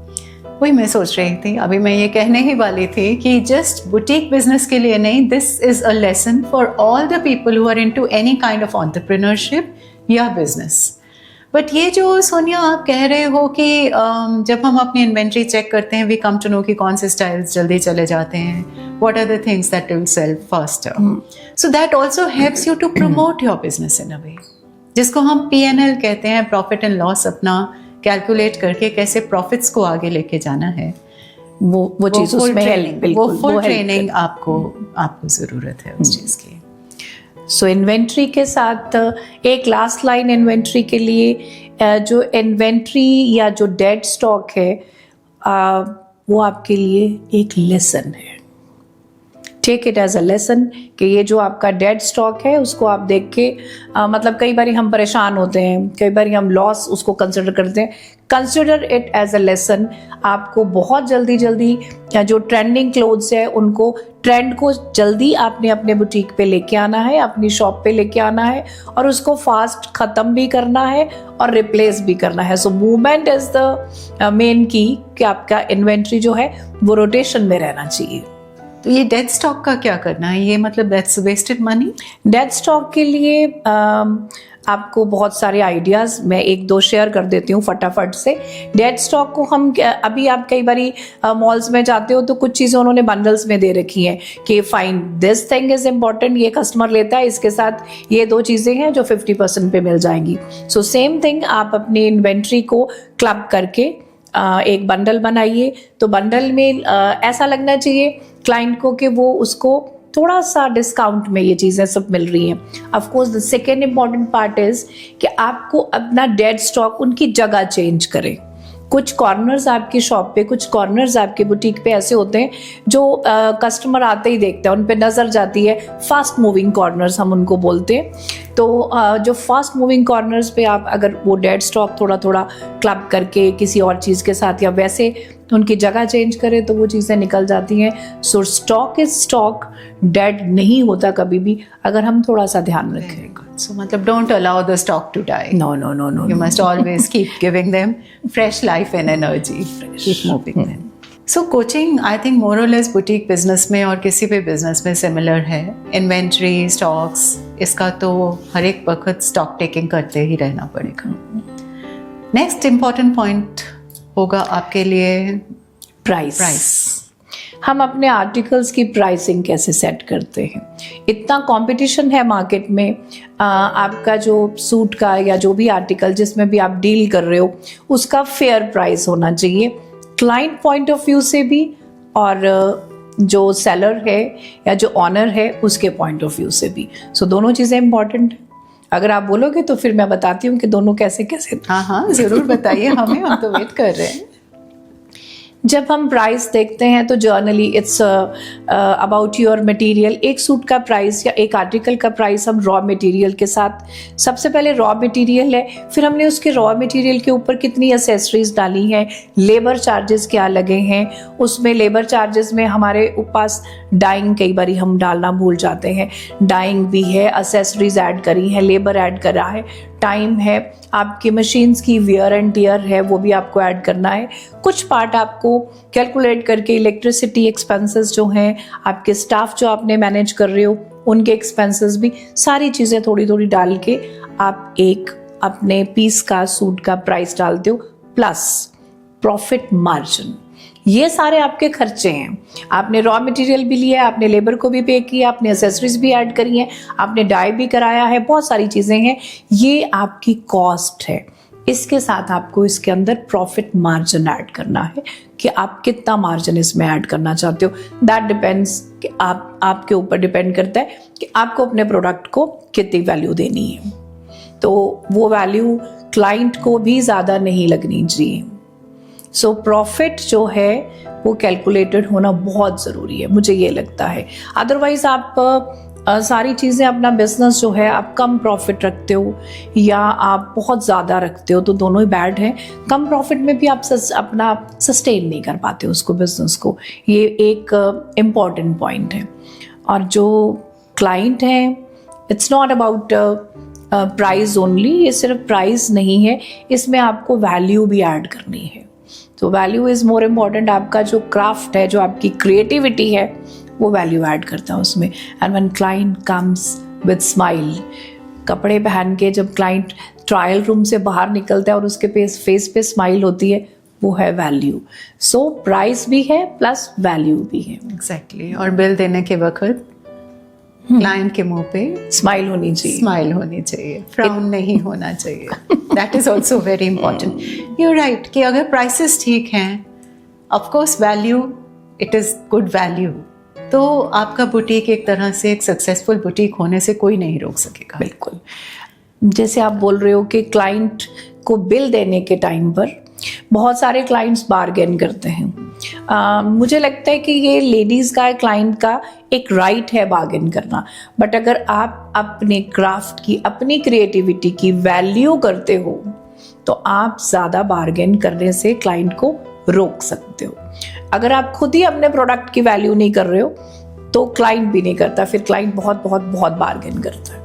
वही मैं सोच रही थी, अभी मैं ये कहने ही वाली थी कि जस्ट बुटीक बिजनेस के लिए नहीं, this is a lesson for all the people who are into any kind of entrepreneurship या बिजनेस। बट ये जो सोनिया आप कह रहे हो कि जब हम अपनी इन्वेंट्री चेक करते हैं, वी कम टू नो कि कौन से स्टाइल्स जल्दी चले जाते हैं, what are the things that will sell faster, so that also helps you to promote your business in a way, जिसको हम PNL कहते हैं, प्रॉफिट एंड लॉस, अपना कैलकुलेट करके कैसे प्रॉफिट्स को आगे लेके जाना है। वो चीज़ उसमें हेल्प, वो फुल ट्रेनिंग आपको जरूरत है उस चीज़ की। सो इन्वेंट्री के साथ एक लास्ट लाइन इन्वेंट्री के लिए, जो इन्वेंट्री या जो डेड स्टॉक है वो आपके लिए एक लेसन है। Take it as a lesson कि ये जो आपका डेड स्टॉक है उसको आप देख के मतलब कई बार हम परेशान होते हैं, कई बार हम लॉस उसको कंसिडर करते हैं। Consider it as a lesson. आपको बहुत जल्दी जल्दी जो ट्रेंडिंग क्लोथ्स है उनको ट्रेंड को जल्दी आपने अपने बुटीक पे लेके आना है, अपनी शॉप पे लेके आना है और उसको फास्ट ख़त्म भी करना है और रिप्लेस भी करना है। So movement is the main की कि आपका इन्वेंट्री जो है वो रोटेशन में रहना चाहिए। तो ये डेड स्टॉक का क्या करना है? ये मतलब that's wasted money? Dead stock के लिए आपको बहुत सारे आइडियाज़ मैं एक दो शेयर कर देती हूँ फटाफट से। डेड स्टॉक को हम अभी आप कई बारी मॉल्स में जाते हो तो कुछ चीज़ें उन्होंने बंडल्स में दे रखी हैं कि fine this thing is important, ये कस्टमर लेता है, इसके साथ ये दो चीज़ें हैं जो 50% पे मिल जाएंगी। सो सेम थिंग आप अपनी इन्वेंट्री को क्लब करके एक बंडल बनाइए। तो बंडल में ऐसा लगना चाहिए क्लाइंट को कि वो उसको थोड़ा सा डिस्काउंट में ये चीज़ें सब मिल रही हैं। Of course the second important part is कि आपको अपना डेड स्टॉक उनकी जगह चेंज करें। कुछ कॉर्नर्स आपकी शॉप पे, कुछ कॉर्नर्स आपके बुटीक पे ऐसे होते हैं जो कस्टमर आते ही देखता है, उन पे नज़र जाती है। फास्ट मूविंग कॉर्नर्स हम उनको बोलते हैं। तो जो फास्ट मूविंग कॉर्नर्स पे आप अगर वो डेड स्टॉक थोड़ा थोड़ा क्लब करके किसी और चीज़ के साथ या वैसे उनकी जगह चेंज करें तो वो चीज़ें निकल जाती हैं। सो स्टॉक इज स्टॉक, डेड नहीं होता कभी भी अगर हम थोड़ा सा ध्यान रखें। So मतलब don't allow the stock to die. No. You must always keep giving them fresh life and energy. Keep moving them. So coaching, I think more or less boutique business में और किसी भी business में similar है। Inventory, stocks, इसका तो हर एक वक्त stock taking करते ही रहना पड़ेगा। Next important point होगा आपके लिए प्राइस। हम अपने आर्टिकल्स की प्राइसिंग कैसे सेट करते हैं? इतना कंपटीशन है मार्केट में, आपका जो सूट का या जो भी आर्टिकल जिसमें भी आप डील कर रहे हो उसका फेयर प्राइस होना चाहिए क्लाइंट पॉइंट ऑफ व्यू से भी और जो सेलर है या जो ऑनर है उसके पॉइंट ऑफ व्यू से भी। सो दोनों चीज़ें इंपॉर्टेंट है। अगर आप बोलोगे तो फिर मैं बताती हूँ कि दोनों कैसे कैसे। हाँ ज़रूर बताइए हमें, हम तो वेट कर रहे हैं। जब हम प्राइस देखते हैं तो generally it's about your material. एक सूट का प्राइस या एक आर्टिकल का प्राइस हम रॉ मटेरियल के साथ, सबसे पहले रॉ मटेरियल है, फिर हमने उसके रॉ मटेरियल के ऊपर कितनी एसेसरीज डाली हैं, लेबर चार्जेस क्या लगे हैं उसमें। लेबर चार्जेस में हमारे पास डाइंग कई बार हम डालना भूल जाते हैं, डाइंग भी है, एसेसरीज ऐड करी हैं, लेबर ऐड करा है, टाइम है, आपकी मशीन्स की वियर एंड टियर है वो भी आपको ऐड करना है। कुछ पार्ट आपको कैलकुलेट करके इलेक्ट्रिसिटी एक्सपेंसेस जो हैं, आपके स्टाफ जो आपने मैनेज कर रहे हो उनके एक्सपेंसेस भी, सारी चीज़ें थोड़ी थोड़ी डाल के आप एक अपने पीस का सूट का प्राइस डालते हो प्लस प्रॉफिट मार्जिन। ये सारे आपके खर्चे हैं। आपने रॉ मटेरियल भी लिया है, आपने लेबर को भी पे किया, आपने एसेसरीज भी ऐड करी हैं, आपने डाई भी कराया है, बहुत सारी चीज़ें हैं, ये आपकी कॉस्ट है। इसके साथ आपको इसके अंदर प्रॉफिट मार्जिन ऐड करना है कि आप कितना मार्जिन इसमें ऐड करना चाहते हो। दैट डिपेंड्स कि आपके ऊपर डिपेंड करता है कि आपको अपने प्रोडक्ट को कितनी वैल्यू देनी है। तो वो वैल्यू क्लाइंट को भी ज़्यादा नहीं लगनी चाहिए। सो प्रॉफिट जो है वो कैलकुलेटेड होना बहुत ज़रूरी है, मुझे ये लगता है। अदरवाइज़ आप सारी चीज़ें, अपना बिजनेस जो है आप कम प्रॉफिट रखते हो या आप बहुत ज़्यादा रखते हो तो दोनों ही बैड हैं। कम प्रॉफिट में भी आप अपना सस्टेन नहीं कर पाते उसको, बिजनेस को। ये एक इम्पॉर्टेंट पॉइंट है। और जो क्लाइंट हैं, it's not about price only, ये सिर्फ प्राइस नहीं है, इसमें आपको वैल्यू भी ऐड करनी है। तो वैल्यू इज़ मोर इम्पॉर्टेंट। आपका जो क्राफ्ट है, जो आपकी क्रिएटिविटी है, वो वैल्यू ऐड करता है उसमें। And when client comes with smile, कपड़े पहन के जब क्लाइंट ट्रायल रूम से बाहर निकलता है और उसके फेस पे स्माइल होती है, वो है वैल्यू। सो प्राइस भी है प्लस वैल्यू भी है। एग्जैक्टली। और बिल देने के वक्त क्लाइंट के मुंह पे स्माइल होनी चाहिए, फ्राउन नहीं होना चाहिए। That is also very important. You right कि अगर प्राइसेस ठीक हैं, of course value, it is good value, तो आपका बुटीक एक तरह से एक सक्सेसफुल बुटीक होने से कोई नहीं रोक सकेगा। बिल्कुल। जैसे आप बोल रहे हो कि क्लाइंट को बिल देने के टाइम पर बहुत सारे क्लाइंट्स बार्गेन करते हैं। मुझे लगता है कि ये लेडीज़ का, क्लाइंट का एक राइट है बार्गेन करना, बट अगर आप अपने क्राफ्ट की, अपनी क्रिएटिविटी की वैल्यू करते हो तो आप ज़्यादा बार्गेन करने से क्लाइंट को रोक सकते हो। अगर आप खुद ही अपने प्रोडक्ट की वैल्यू नहीं कर रहे हो तो क्लाइंट भी नहीं करता, फिर क्लाइंट बहुत बहुत बहुत बार्गेन करता है।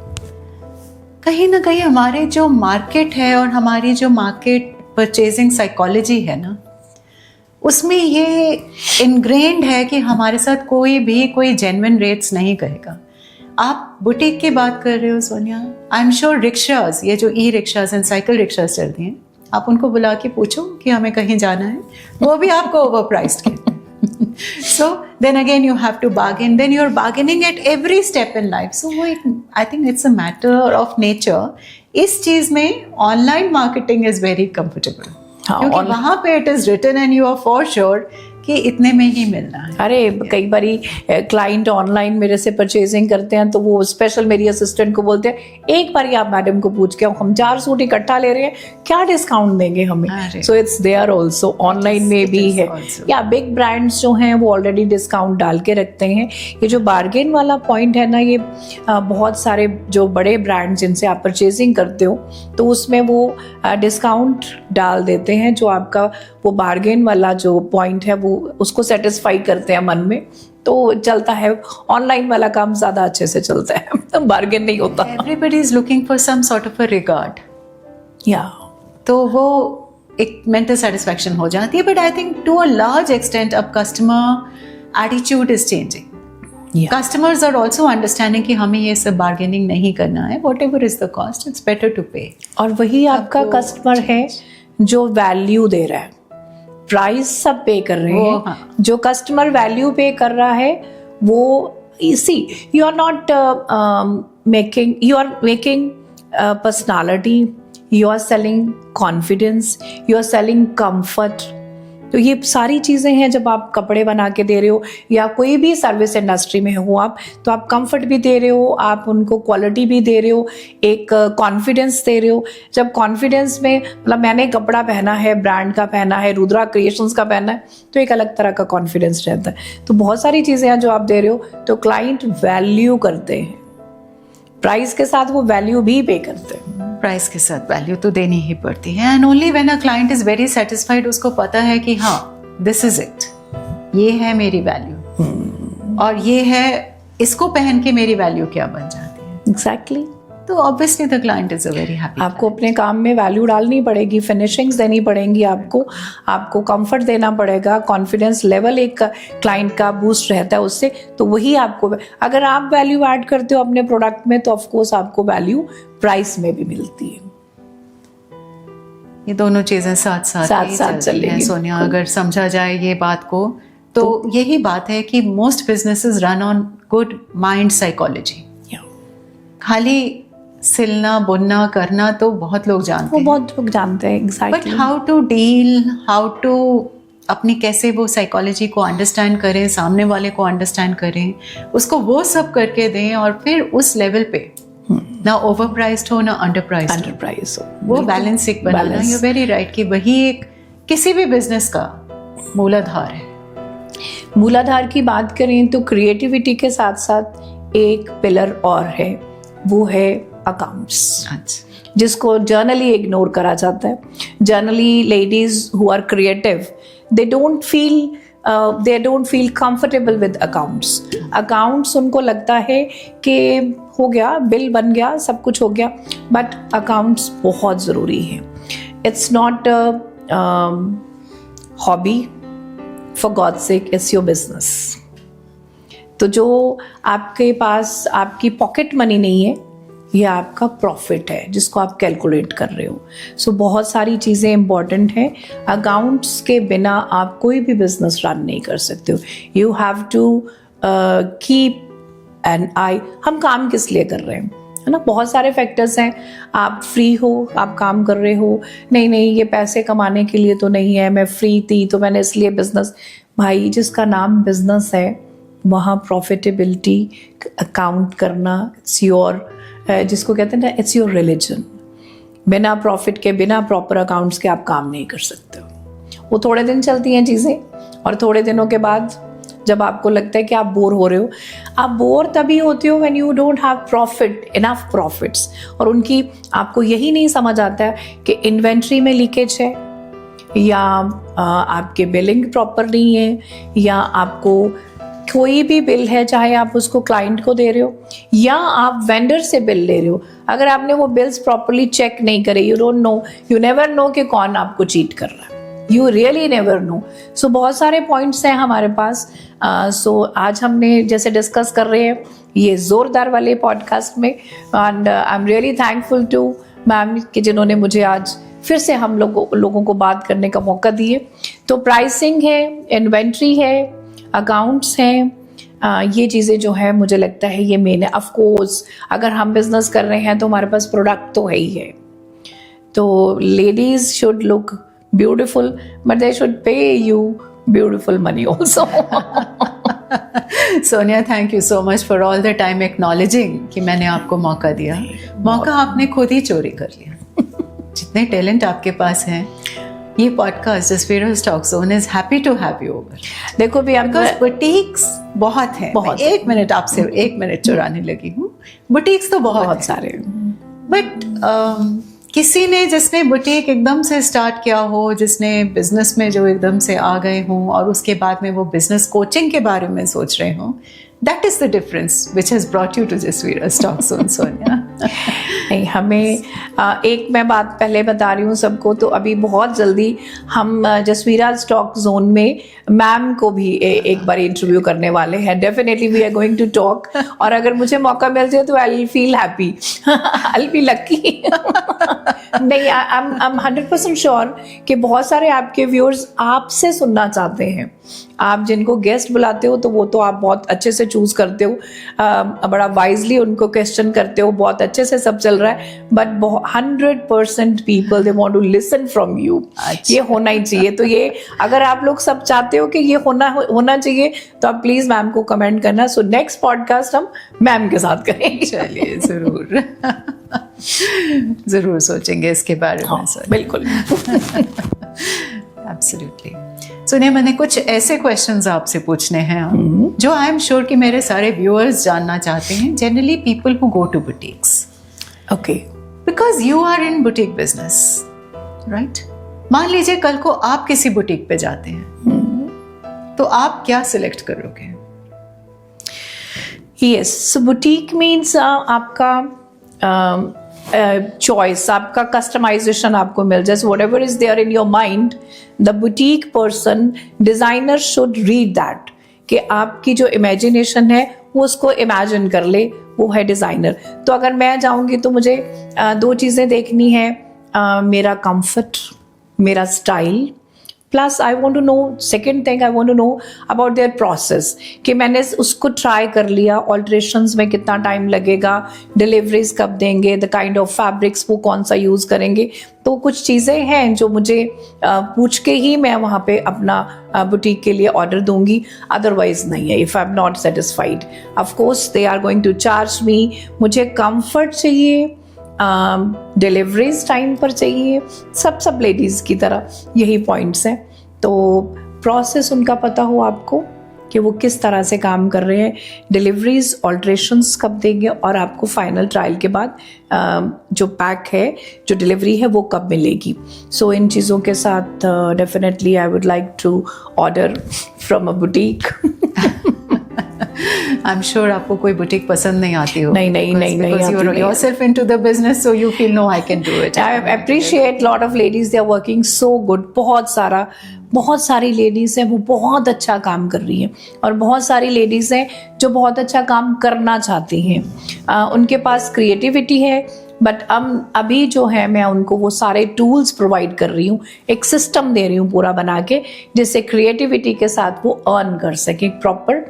कहीं ना कहीं हमारे जो मार्केट है और हमारी जो मार्केट परचेजिंग साइकोलॉजी है ना, उसमें ये इनग्रेन्ड है कि हमारे साथ कोई जेन्युइन रेट्स नहीं कहेगा। आप बुटीक की बात कर रहे हो सोनिया, आई एम श्योर रिक्शाज, ये जो ई रिक्शाज एंड साइकिल रिक्शाज चलती हैं, आप उनको बुला के पूछो कि हमें कहीं जाना है, वो भी आपको ओवर प्राइस्ड कहते हैं। So then again you have to bargain, then you're bargaining at every step in life. So I think it's a matter of nature. इस चीज में online marketing is very comfortable, क्योंकि वहां पे it is written and you are for sure कि इतने में ही मिलना है। अरे कई बारी क्लाइंट ऑनलाइन मेरे से परचेजिंग करते हैं तो वो स्पेशल मेरी असिस्टेंट को बोलते हैं, एक बार आप मैडम को पूछ के हम 4 सूट इकट्ठा ले रहे हैं, क्या डिस्काउंट देंगे हमें। So it's there also, online में भी है। या बिग ब्रांड्स जो हैं वो ऑलरेडी डिस्काउंट डाल के रखते हैं। ये जो बार्गेन वाला पॉइंट है ना, ये बहुत सारे जो बड़े ब्रांड जिनसे आप परचेजिंग करते हो तो उसमें वो डिस्काउंट डाल देते हैं, जो आपका वो बार्गेन वाला जो पॉइंट है वो उसको सेटिस्फाई करते हैं मन में, तो चलता है। ऑनलाइन वाला काम ज्यादा अच्छे से चलता है, बार्गेन नहीं होता। Everybody is looking for some sort of a regard, या तो वो एक मेंटल सेटिस्फैक्शन हो जाती है। But I think to a large extent अब customer attitude is changing. Customers are also understanding कि हमें ये सब बार्गेनिंग नहीं करना है, whatever is the cost, it's better to pay. और वही आपका कस्टमर है जो वैल्यू दे रहा है, प्राइस सब पे कर रहे हैं। हाँ। जो कस्टमर वैल्यू पे कर रहा है वो see, you are not making, you are making personality, you are selling confidence, you are selling comfort. तो ये सारी चीज़ें हैं। जब आप कपड़े बना के दे रहे हो या कोई भी सर्विस इंडस्ट्री में हो आप, तो आप कंफर्ट भी दे रहे हो, आप उनको क्वालिटी भी दे रहे हो, एक कॉन्फिडेंस दे रहे हो। जब कॉन्फिडेंस में मतलब मैंने कपड़ा पहना है, ब्रांड का पहना है, रुद्रा क्रिएशंस का पहना है, तो एक अलग तरह का कॉन्फिडेंस रहता है। तो बहुत सारी चीज़ें हैं जो आप दे रहे हो, तो क्लाइंट वैल्यू करते हैं, प्राइस के साथ वो वैल्यू भी पे करते हैं। प्राइस के साथ वैल्यू तो देनी ही पड़ती है। And only when a client is very satisfied, उसको पता है कि हाँ दिस इज इट, ये है मेरी वैल्यू, और ये है, इसको पहन के मेरी वैल्यू क्या बन जाती है। एग्जैक्टली। तो obviously the client is a very happy. आपको अपने काम में वैल्यू डालनी पड़ेगी, फिनिशिंग्स देनी पड़ेंगी, आपको कंफर्ट देना पड़ेगा, कॉन्फिडेंस लेवल एक क्लाइंट का बूस्ट रहता है उससे। तो वही आपको, अगर आप वैल्यू ऐड करते हो अपने प्रोडक्ट में, तो ऑफकोर्स आपको वैल्यू प्राइस में भी मिलती है। ये दोनों चीजें साथ साथ चलेंगी सोनिया। अगर समझा जाए ये बात को, तो यही बात है कि most businesses run on good mind psychology. खाली सिलना बुनना करना तो बहुत लोग जानते हैं, बहुत लोग जानते हैं, exactly. But how to deal, how to अपनी कैसे वो साइकोलॉजी को अंडरस्टैंड करें, सामने वाले को अंडरस्टैंड करें, उसको वो सब करके दें, और फिर उस लेवल पे ना ओवर प्राइस्ड हो ना अंडर प्राइस्ड हो, वो बैलेंस एक बनाना। यू वेरी राइट कि वही एक किसी भी बिजनेस का मूलाधार है। मूलाधार की बात करें तो क्रिएटिविटी के साथ साथ एक पिलर और है, वो है अकाउंट्स, जिसको जर्नली इग्नोर करा जाता है। Generally ladies who are creative, they don't feel comfortable with accounts. उनको लगता है कि हो गया, बिल बन गया, सब कुछ हो गया, बट अकाउंट्स बहुत ज़रूरी है। It's not hobby, for God sake it's your business. तो जो आपके पास आपकी पॉकेट मनी नहीं है, ये आपका प्रॉफिट है जिसको आप कैलकुलेट कर रहे हो। सो बहुत सारी चीज़ें इंपॉर्टेंट हैं। अकाउंट्स के बिना आप कोई भी बिजनेस रन नहीं कर सकते हो। You have to keep an eye, हम काम किस लिए कर रहे हैं, है ना। बहुत सारे फैक्टर्स हैं। आप फ्री हो, आप काम कर रहे हो, नहीं ये पैसे कमाने के लिए तो नहीं है, मैं फ्री थी तो मैंने इसलिए बिजनेस। भाई जिसका नाम बिजनेस है वहाँ प्रॉफिटेबिलिटी अकाउंट करना, इट्स योर, जिसको कहते हैं ना, इट्स योर रिलीजन। बिना प्रॉफिट के, बिना प्रॉपर अकाउंट्स के आप काम नहीं कर सकते हो। वो थोड़े दिन चलती हैं चीज़ें, और थोड़े दिनों के बाद जब आपको लगता है कि आप बोर हो रहे हो, आप बोर तभी होते हो when you don't have profit, enough profits, और उनकी आपको यही नहीं समझ आता है कि इन्वेंट्री में लीकेज है, या आपके बिलिंग प्रॉपर नहीं है, या आपको कोई भी बिल है, चाहे आप उसको क्लाइंट को दे रहे हो या आप वेंडर से बिल ले रहे हो, अगर आपने वो बिल्स प्रॉपरली चेक नहीं करे, you don't know, you never know कि कौन आपको चीट कर रहा है, यू रियली नेवर नो। सो बहुत सारे पॉइंट्स हैं हमारे पास। सो आज हमने जैसे डिस्कस कर रहे हैं ये जोरदार वाले पॉडकास्ट में, and I am really thankful to ma'am कि जिन्होंने मुझे आज फिर से हम लोगों को बात करने का मौका दिए। तो प्राइसिंग है, इन्वेंट्री है, अकाउंट्स हैं, ये चीज़ें जो है मुझे लगता है ये मेन है। ऑफ कोर्स अगर हम बिजनेस कर रहे हैं तो हमारे पास प्रोडक्ट तो है ही है, तो ladies should look beautiful but they should pay you beautiful money also. Sonia, thank you so much for all the time acknowledging कि मैंने आपको मौका दिया। मौका आपने खुद ही चोरी कर लिया। जितने टैलेंट आपके पास हैं, ये podcast Jasviraj talk zone is happy to have you over. देखो भी हम बुटीक्स बहुत हैं, बहुत। मैं 1 मिनट आपसे 1 मिनट चुराने लगी हूँ। बुटीक्स तो बहुत सारे, बट किसी ने जिसने बुटीक एकदम से स्टार्ट किया हो, जिसने बिजनेस में जो एकदम से आ गए हों और उसके बाद में वो बिजनेस कोचिंग के बारे में सोच रहे हों, that is the difference which has brought you to Jasviraj talk zone. Sonia, नहीं, हमें एक मैं बात पहले बता रही हूँ सबको, तो अभी बहुत जल्दी हम जसवीराज टॉक जोन में मैम को भी एक बार इंटरव्यू करने वाले हैं। Definitely we are going to talk, और अगर मुझे मौका मिल जाए तो I will feel happy, I will be lucky. नहीं, आई एम 100% श्योर कि बहुत सारे आपके व्यूअर्स आपसे सुनना चाहते हैं। आप जिनको गेस्ट बुलाते हो तो वो तो आप बहुत अच्छे से चूज करते हो, बड़ा वाइजली उनको क्वेश्चन करते हो, बहुत अच्छे से सब चल रहा है, but 100% people they want to listen from you. ये होना ही चाहिए। तो ये अगर आप लोग सब चाहते हो कि ये होना चाहिए तो आप प्लीज मैम को कमेंट करना। सो नेक्स्ट पॉडकास्ट हम मैम के साथ करेंगे। चलिए, जरूर जरूर सोचेंगे इसके बारे में। सर, बिल्कुल। एब्सोल्युटली। सुनिए, मैंने कुछ ऐसे क्वेश्चंस आपसे पूछने हैं जो आई एम श्योर कि मेरे सारे व्यूअर्स जानना चाहते हैं। Generally people who go to boutiques, okay, because you are in boutique business, right? मान लीजिए कल को आप किसी बुटीक पे जाते हैं, तो आप क्या सिलेक्ट करोगे? यस, सो बुटीक मीन्स आपका चॉइस, आपका कस्टमाइजेशन आपको मिल जाए। Whatever is there in your mind, the boutique person, designer should read that, कि आपकी जो इमेजिनेशन है वो उसको इमेजिन कर ले, वो है डिजाइनर। तो अगर मैं जाऊंगी तो मुझे 2 चीजें देखनी है, मेरा कंफर्ट, मेरा style, plus I want to know, second thing I want to know about their process, कि मैंने उसको ट्राई कर लिया, ऑल्ट्रेशंस में कितना टाइम लगेगा, डिलीवरीज कब देंगे, द काइंड ऑफ फैब्रिक्स वो कौन सा यूज़ करेंगे। तो कुछ चीज़ें हैं जो मुझे पूछ के ही मैं वहाँ पे अपना बुटीक के लिए ऑर्डर दूंगी, अदरवाइज नहीं है। If I am not satisfied, of course they are going to charge me. मुझे कंफर्ट चाहिए, डिलीवरीज टाइम पर चाहिए, सब लेडीज़ की तरह यही पॉइंट्स हैं। तो प्रोसेस उनका पता हो आपको कि वो किस तरह से काम कर रहे हैं, डिलीवरीज ऑल्ट्रेशंस कब देंगे, और आपको फाइनल ट्रायल के बाद जो पैक है, जो डिलीवरी है, वो कब मिलेगी। सो इन चीज़ों के साथ definitely I would like to order from a boutique. I am sure आपको कोई बुटीक पसंद नहीं आती हो। नहीं, you are yourself into the business, so you feel no, I can do it. I appreciate lot of ladies, they are working so good. बहुत सारी ladies हैं वो बहुत अच्छा काम कर रही हैं, और बहुत सारी लेडीज़ हैं जो बहुत अच्छा काम करना चाहती हैं। उनके पास क्रिएटिविटी है, बट अभी जो है मैं उनको वो सारे टूल्स प्रोवाइड कर रही हूँ, एक सिस्टम दे रही हूँ पूरा बना के, जिससे क्रिएटिविटी के साथ वो अर्न कर सके, प्रॉपर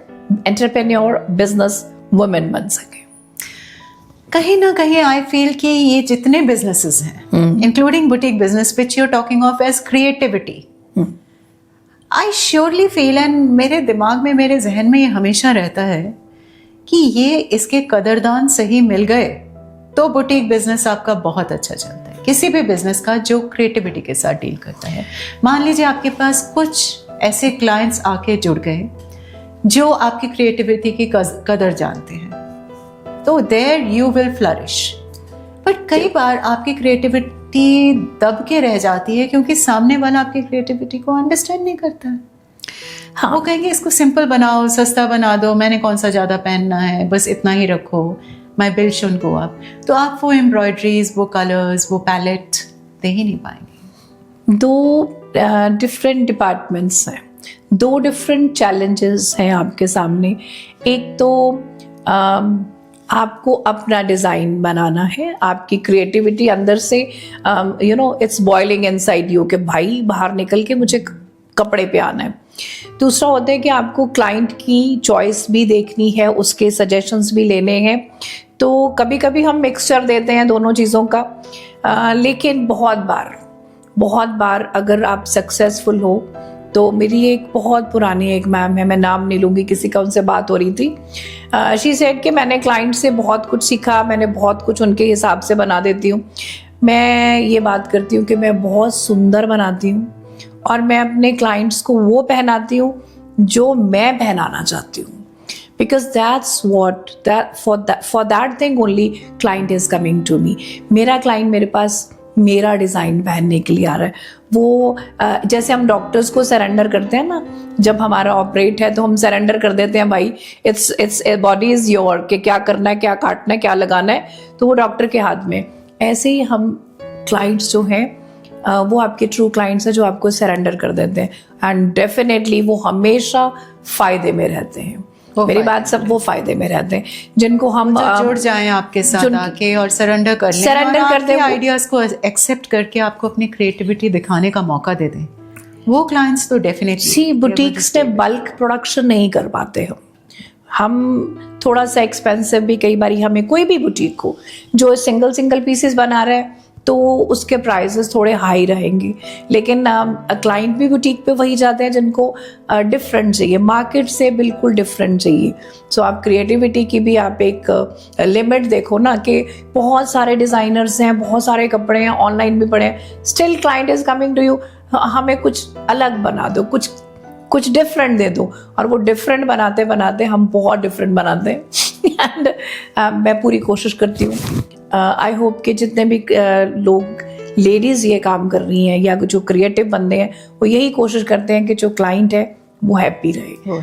एंटरप्रेन्योर बिजनेस वुमेन बन सके। कहीं ना कहीं आई फील कि ये जितने बिजनेसेस हैं, including boutique business which you are talking of as creativity, I surely feel, and मेरे दिमाग में, मेरे जहन में ये हमेशा रहता है कि ये इसके कदरदान सही मिल गए तो बुटीक बिजनेस आपका बहुत अच्छा चलता है। किसी भी बिजनेस का जो क्रिएटिविटी के साथ डील करता है। मान लीजिए आपके पास कुछ ऐसे क्लाइंट्स आके जुड़ गए जो आपकी क्रिएटिविटी की कदर जानते हैं, तो there you will flourish. But कई बार आपकी क्रिएटिविटी दब के रह जाती है क्योंकि सामने वाला आपकी क्रिएटिविटी को अंडरस्टैंड नहीं करता है। हाँ, वो कहेंगे इसको सिंपल बनाओ, सस्ता बना दो, मैंने कौन सा ज़्यादा पहनना है, बस इतना ही रखो, my bill should go up. तो आप वो एम्ब्रॉयडरीज, वो कलर्स, वो पैलेट दे ही नहीं पाएंगे। दो डिफरेंट डिपार्टमेंट्स हैं, दो डिफरेंट चैलेंजेस हैं आपके सामने। एक तो आपको अपना डिज़ाइन बनाना है, आपकी क्रिएटिविटी अंदर से इट्स बॉइलिंग इनसाइड यू कि भाई बाहर निकल के मुझे कपड़े पे आना है। दूसरा होता है कि आपको क्लाइंट की चॉइस भी देखनी है, उसके सजेशंस भी लेने हैं। तो कभी कभी हम मिक्सचर देते हैं दोनों चीज़ों का, लेकिन बहुत बार अगर आप सक्सेसफुल हो तो मेरी एक बहुत पुरानी एक मैम है, मैं नाम नहीं लूँगी किसी का, उनसे बात हो रही थी। शी सेड कि मैंने क्लाइंट से बहुत कुछ सीखा, मैंने बहुत कुछ उनके हिसाब से बना देती हूँ। मैं ये बात करती हूँ कि मैं बहुत सुंदर बनाती हूँ और मैं अपने क्लाइंट्स को वो पहनाती हूँ जो मैं पहनाना चाहती हूँ, because that's what for that thing only client is coming to me. मेरा क्लाइंट मेरे पास मेरा डिज़ाइन पहनने के लिए आ रहा है। वो जैसे हम डॉक्टर्स को सरेंडर करते हैं ना, जब हमारा ऑपरेट है तो हम सरेंडर कर देते हैं, भाई इट्स बॉडी इज़ योर, कि क्या करना है, क्या काटना है, क्या लगाना है, तो वो डॉक्टर के हाथ में। ऐसे ही हम क्लाइंट्स जो हैं वो आपके ट्रू क्लाइंट्स हैं जो आपको सरेंडर कर देते हैं, एंड डेफिनेटली वो हमेशा फ़ायदे में रहते हैं। मेरी बात सब वो फायदे में रहते हैं जिनको हम जुड़ जाएं आपके साथ आके और सरेंडर कर लें, सरेंडर करते हैं, आइडियाज को एक्सेप्ट करके आपको अपनी क्रिएटिविटी दिखाने का मौका दे दें, वो क्लाइंट्स तो डेफिनेटली। बुटीक्स में बल्क प्रोडक्शन नहीं कर पाते हम थोड़ा सा एक्सपेंसिव भी, कई बार हमें कोई भी बुटीक को जो सिंगल पीसेस बना रहा है तो उसके प्राइसेस थोड़े हाई रहेंगे, लेकिन क्लाइंट भी बुटीक पे वही जाते हैं जिनको डिफरेंट चाहिए, मार्केट से बिल्कुल डिफरेंट चाहिए। सो आप क्रिएटिविटी की भी आप एक लिमिट देखो ना, कि बहुत सारे डिज़ाइनर्स हैं, बहुत सारे कपड़े हैं, ऑनलाइन भी पड़े हैं, still client is coming to you, हमें कुछ अलग बना दो, कुछ डिफरेंट दे दो, और वो डिफरेंट बनाते बनाते हम बहुत डिफरेंट बनाते हैं। एंड मैं पूरी कोशिश करती हूँ, आई होप कि जितने भी लोग, लेडीज़ ये काम कर रही हैं या जो क्रिएटिव बंदे हैं, वो यही कोशिश करते हैं कि जो क्लाइंट है वो हैप्पी रहे।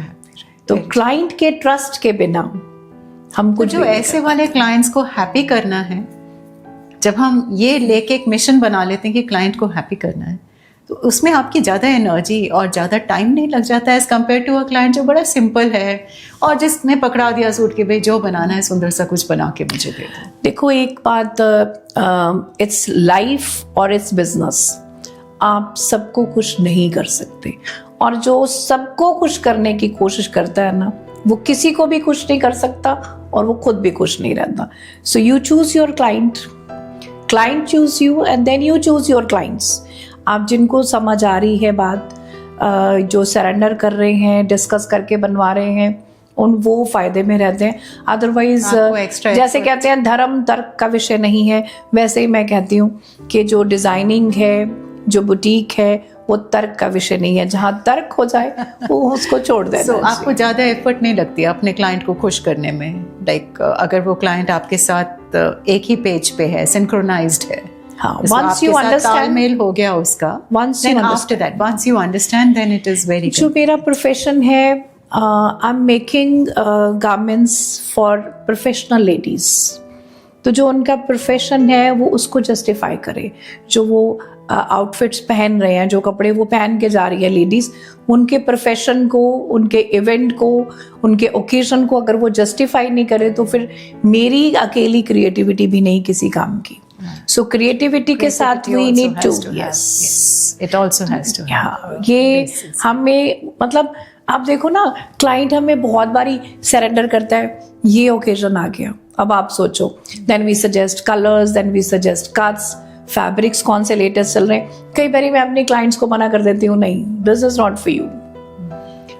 तो क्लाइंट के ट्रस्ट के बिना हम कुछ जो ऐसे वाले क्लाइंट्स को हैप्पी करना है, जब हम ये लेके एक मिशन बना लेते हैं कि क्लाइंट को हैप्पी करना है, तो उसमें आपकी ज़्यादा एनर्जी और ज़्यादा टाइम नहीं लग जाता है as compare to a client जो बड़ा सिंपल है और जिसने पकड़ा दिया सूट के भाई जो बनाना है सुंदर सा कुछ बना के मुझे दे दो। देखो एक बात, इट्स लाइफ और इट्स बिजनेस, आप सबको खुश नहीं कर सकते, और जो सबको खुश करने की कोशिश करता है ना, वो किसी को भी खुश नहीं कर सकता और वो खुद भी खुश नहीं रहता। So you choose your client choose you, and then you choose your clients. आप जिनको समझ आ रही है बात, जो सरेंडर कर रहे हैं, डिस्कस करके बनवा रहे हैं, वो फायदे में रहते हैं। अदरवाइज जैसे कहते हैं धर्म तर्क का विषय नहीं है, वैसे ही मैं कहती हूँ कि जो डिज़ाइनिंग है, जो बुटीक है, वो तर्क का विषय नहीं है। जहाँ तर्क हो जाए वो उसको छोड़ देना। So, आपको ज़्यादा एफर्ट नहीं लगती अपने क्लाइंट को खुश करने में, लाइक अगर वो क्लाइंट आपके साथ एक ही पेज पे है, सिंक्रोनाइज्ड है, once you understand, तालमेल हो गया उसका, then after that, once you understand, then it is very good. जो मेरा प्रोफेशन है, I'm making garments for professional ladies. तो जो उनका प्रोफेशन है वो उसको जस्टिफाई करे, जो वो आउटफिट्स पहन रहे हैं, जो कपड़े वो पहन के जा रही है लेडीज़, उनके प्रोफेशन को, उनके इवेंट को, उनके ओकेजन को अगर वो जस्टिफाई नहीं करे तो फिर मेरी अकेली क्रिएटिविटी भी नहीं किसी काम की। सो क्रिएटिविटी के साथ we need to, yes, it also has to, ये हमें, मतलब आप देखो ना, क्लाइंट हमें बहुत बारी सरेंडर करता है, ये ओकेजन आ गया, अब आप सोचो, then we suggest colours, then we suggest cuts, fabrics कौन से लेटेस्ट चल रहे हैं। कई बारी मैं अपने क्लाइंट्स को मना कर देती हूँ, नहीं, this is not for you.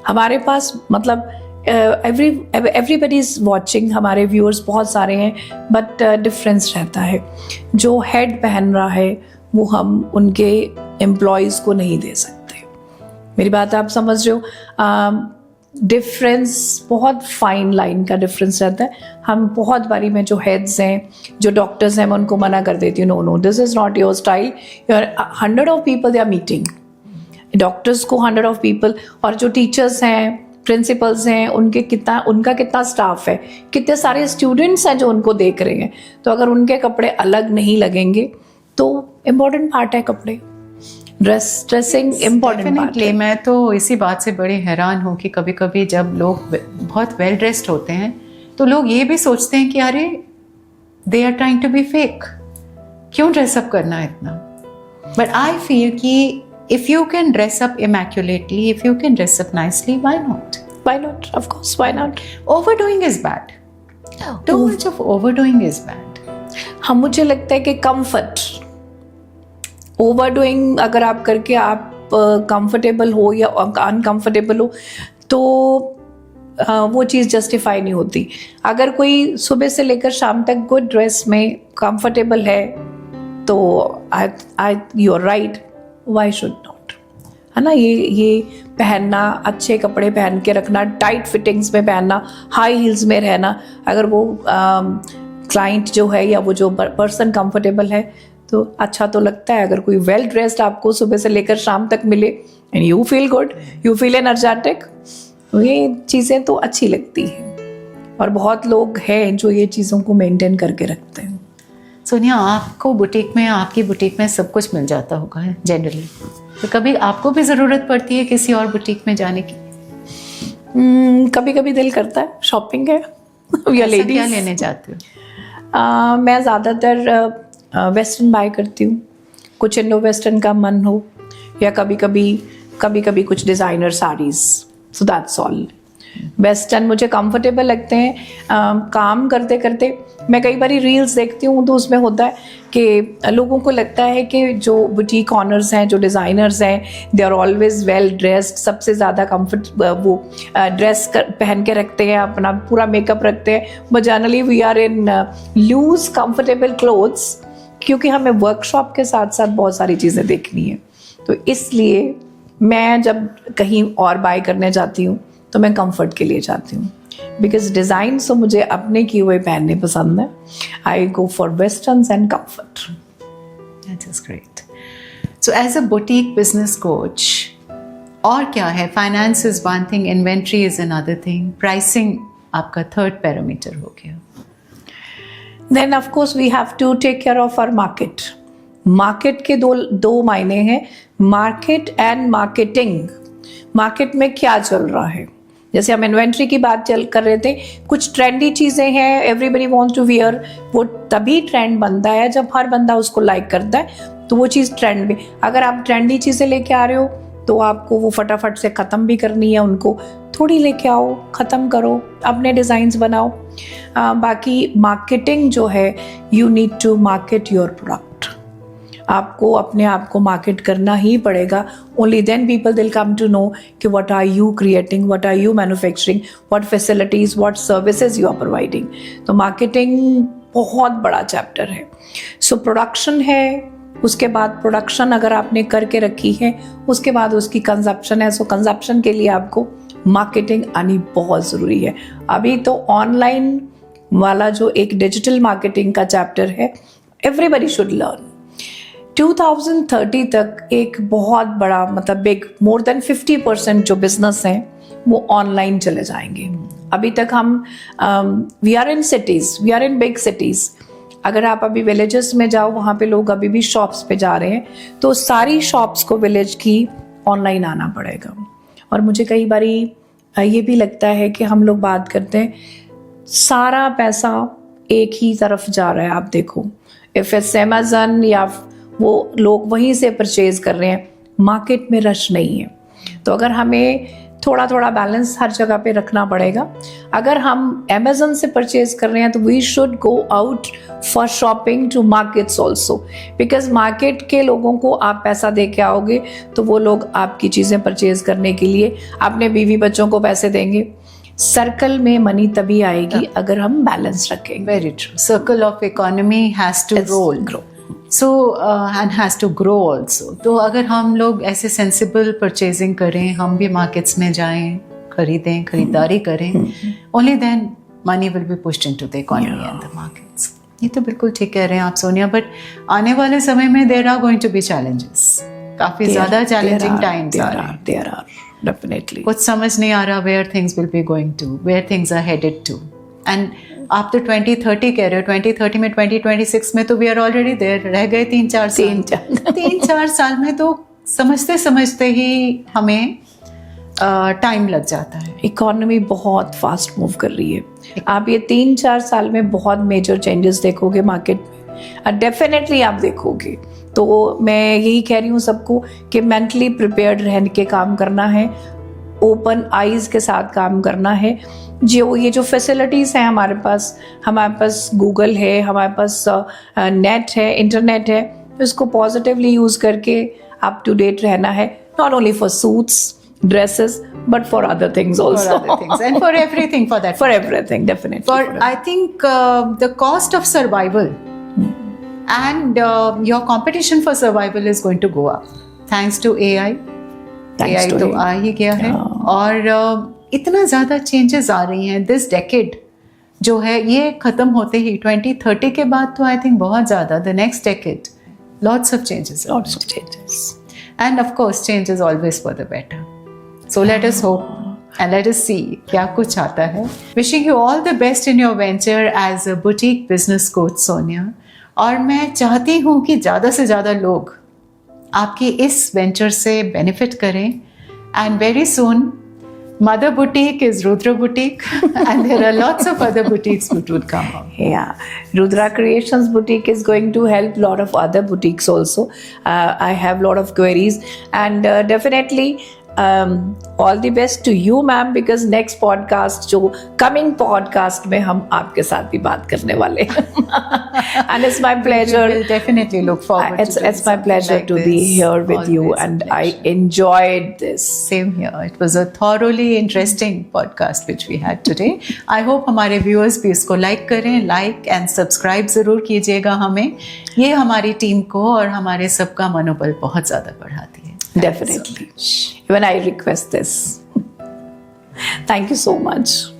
हमारे पास मतलब एवरीबडी इज वॉचिंग, हमारे व्यूअर्स बहुत सारे हैं, बट डिफरेंस रहता है। जो हेड पहन रहा है वो हम उनके एम्प्लॉयज़ को नहीं दे सकते। मेरी बात आप समझ रहे हो? डिफरेंस बहुत फाइन लाइन का डिफरेंस रहता है। हम बहुत बारी में जो हेड्स हैं, जो डॉक्टर्स हैं, मैं उनको मना कर देती हूँ, no this is not your style. Your 100 of people they are meeting, doctors को 100 ऑफ पीपल, और जो टीचर्स हैं, प्रिंसिपल्स हैं, उनका कितना स्टाफ है, कितने सारे स्टूडेंट्स हैं जो उनको देख रहे हैं। तो अगर उनके कपड़े अलग नहीं लगेंगे तो इम्पॉर्टेंट पार्ट है कपड़े, ड्रेसिंग इम्पॉर्टेंट पार्ट है। मैं तो इसी बात से बड़ी हैरान हूँ कि कभी कभी जब लोग बहुत वेल ड्रेस्ड होते हैं तो लोग ये भी सोचते हैं कि अरे they are trying to be fake, क्यों ड्रेसअप करना है इतना। बट आई फील कि if you can dress up immaculately, if you can dress up nicely, why not? Why not? Of course, why not? Overdoing is bad. Too much of overdoing is bad. हाँ, मुझे लगता है कि comfort, ओवरडूइंग अगर आप करके आप कंफर्टेबल हो या अनकंफर्टेबल हो तो वो चीज़ जस्टिफाई नहीं होती। अगर कोई सुबह से लेकर शाम तक गुड ड्रेस में कंफर्टेबल है तो you are right, why should not, है ना। ये पहनना, अच्छे कपड़े पहन के रखना, टाइट फिटिंग्स में पहनना, हाई हील्स में रहना, अगर वो क्लाइंट जो है या वो जो पर्सन कंफर्टेबल है तो अच्छा तो लगता है। अगर कोई वेल ड्रेस्ड आपको सुबह से लेकर शाम तक मिले and you feel good, you feel energetic, ये चीज़ें तो अच्छी लगती हैं। और बहुत लोग हैं जो ये चीज़ों को मेंटेन करके रखते हैं। सोनिया, आपको बुटीक में, आपकी बुटीक में सब कुछ मिल जाता होगा जनरली, तो कभी आपको भी ज़रूरत पड़ती है किसी और बुटीक में जाने की? कभी कभी दिल करता है, शॉपिंग है या लेडीज, क्या लेने जाते हो? मैं ज़्यादातर वेस्टर्न बाय करती हूँ, कुछ इंडो वेस्टर्न का मन हो, या कभी कभी कुछ designer saris, so that's all. Western मुझे कंफर्टेबल लगते हैं। काम करते करते मैं कई बार रील्स देखती हूँ तो उसमें होता है कि लोगों को लगता है कि जो बुटीक ऑनर्स हैं, जो डिज़ाइनर्स हैं, they are always well dressed, सबसे ज़्यादा कंफर्ट वो ड्रेस पहन के रखते हैं, अपना पूरा मेकअप रखते हैं। But generally we are in loose comfortable clothes, क्योंकि हमें वर्कशॉप के साथ साथ बहुत सारी चीज़ें देखनी है। तो इसलिए मैं जब कहीं और बाय करने जाती हूँ तो मैं कंफर्ट के लिए जाती हूँ, बिकॉज डिज़ाइन तो मुझे अपने किए हुए पहनने पसंद है। I go for westerns and comfort. That is great. So as a boutique business coach, और क्या है? Finance is one thing, inventory is another thing, pricing आपका थर्ड पैरामीटर हो गया। Then of course we have to take care of our market. Market के दो मायने हैं, मार्केट एंड मार्केटिंग। मार्केट में क्या चल रहा है, जैसे हम इन्वेंट्री की बात कर रहे थे, कुछ ट्रेंडी चीज़ें हैं, एवरीबडी वांट्स टू वियर, वो तभी ट्रेंड बनता है जब हर बंदा उसको लाइक करता है, तो वो चीज़ ट्रेंड में। अगर आप ट्रेंडी चीज़ें लेके आ रहे हो तो आपको वो फटाफट से ख़त्म भी करनी है, उनको थोड़ी लेके आओ, ख़त्म करो, अपने डिज़ाइंस बनाओ। बाकी मार्केटिंग जो है, you need to market your product. आपको अपने आप को मार्केट करना ही पड़ेगा। Only then people will come to know कि what are you creating, what are you manufacturing, what facilities, what services you are providing. तो मार्केटिंग बहुत बड़ा चैप्टर है। सो प्रोडक्शन है, उसके बाद प्रोडक्शन अगर आपने करके रखी है, उसके बाद उसकी कंजप्शन है। सो कंजप्शन के लिए आपको मार्केटिंग आनी बहुत ज़रूरी है। अभी तो ऑनलाइन वाला जो एक डिजिटल मार्केटिंग का चैप्टर है, एवरीबडी शुड लर्न। 2030 तक एक बहुत बड़ा, मतलब बिग, मोर देन 50% जो बिजनेस हैं वो ऑनलाइन चले जाएंगे। अभी तक हम we are in cities, we are in big cities. अगर आप अभी विलेजेस में जाओ, वहाँ पे लोग अभी भी शॉप्स पे जा रहे हैं, तो सारी शॉप्स को विलेज की ऑनलाइन आना पड़ेगा। और मुझे कई बारी ये भी लगता है कि हम लोग बात करते हैं, सारा पैसा एक ही तरफ जा रहा है। आप देखो, इफ इट्स अमेज़न या वो लोग वहीं से परचेज कर रहे हैं, मार्केट में रश नहीं है। तो अगर हमें थोड़ा थोड़ा बैलेंस हर जगह पे रखना पड़ेगा। अगर हम अमेज़न से परचेज कर रहे हैं तो we should go out for shopping to markets also, because market के लोगों को आप पैसा दे के आओगे तो वो लोग आपकी चीज़ें परचेज करने के लिए अपने बीवी बच्चों को पैसे देंगे। सर्कल में मनी तभी आएगी अगर हम बैलेंस रखेंगे. Very true. Circle of economy has to It's roll. grow. So and has to grow also. तो अगर हम लोग ऐसे sensible purchasing करें, हम भी markets में जाएं, खरीदें, खरीदारी करें, only then money will be pushed into the economy and the markets. ये तो बिल्कुल ठीक कह रहे हैं आप सोनिया, बट आने वाले समय में there are going to be challenges. काफी ज़्यादा challenging times आ रहे हैं. There are definitely. कुछ समझ नहीं आ रहा where things will be going to, where things are headed to. And आप तो 2030 कह रहे हो, 2030 में 2026 में तो we are already there. रह गए 3-4 साल. 3-4 साल में तो समझते समझते ही हमें टाइम लग जाता है. इकोनॉमी बहुत फास्ट मूव कर रही है. आप ये 3-4 साल में बहुत मेजर चेंजेस देखोगे मार्केट में, डेफिनेटली आप देखोगे. तो मैं यही कह रही हूँ सबको कि मेंटली प्रिपेयर्ड रहने के काम करना है, ओपन आइज के साथ काम करना है. जो ये जो फैसिलिटीज़ हैं हमारे पास गूगल है, हमारे पास नेट है, इंटरनेट है, इसको पॉजिटिवली यूज़ करके अप टू डेट रहना है. Not only for suits, dresses, but for other things also. For other things and for everything for that. For everything, definitely. For I think the cost of survival and your competition for survival is going to go up thanks to AI. Thanks AI to तो AI. आ ही गया है और इतना ज़्यादा changes आ रही हैं. This decade जो है ये ख़त्म होते ही 2030 के बाद तो आई थिंक बहुत ज़्यादा the next decade lots of changes. Lots of changes. And of course change is always for the better. So let us hope and let us see क्या कुछ आता है. Wishing you all the best in your venture as a boutique business coach, Sonia. और मैं चाहती हूँ कि ज़्यादा से ज़्यादा लोग आपकी इस वेंचर से बेनिफिट करें. And very soon, Mother Boutique is Rudra Boutique, and there are lots of other boutiques which would come out. Yeah, Rudra Creations Boutique is going to help lot of other boutiques also. I have lot of queries, and definitely all the best to you, ma'am, because next podcast जो coming podcast में हम आपके साथ भी बात करने वाले हैं. And it's my pleasure. We will definitely look forward. It's my pleasure to be here with you, and I enjoyed this. Same here. It was a thoroughly interesting podcast which we had today. I hope हमारे viewers भी इसको like करें, like and subscribe ज़रूर कीजिएगा हमें. ये हमारी team को और हमारे सबका मनोबल बहुत ज़्यादा बढ़ाती है. Definitely. Even I request this. Thank you so much.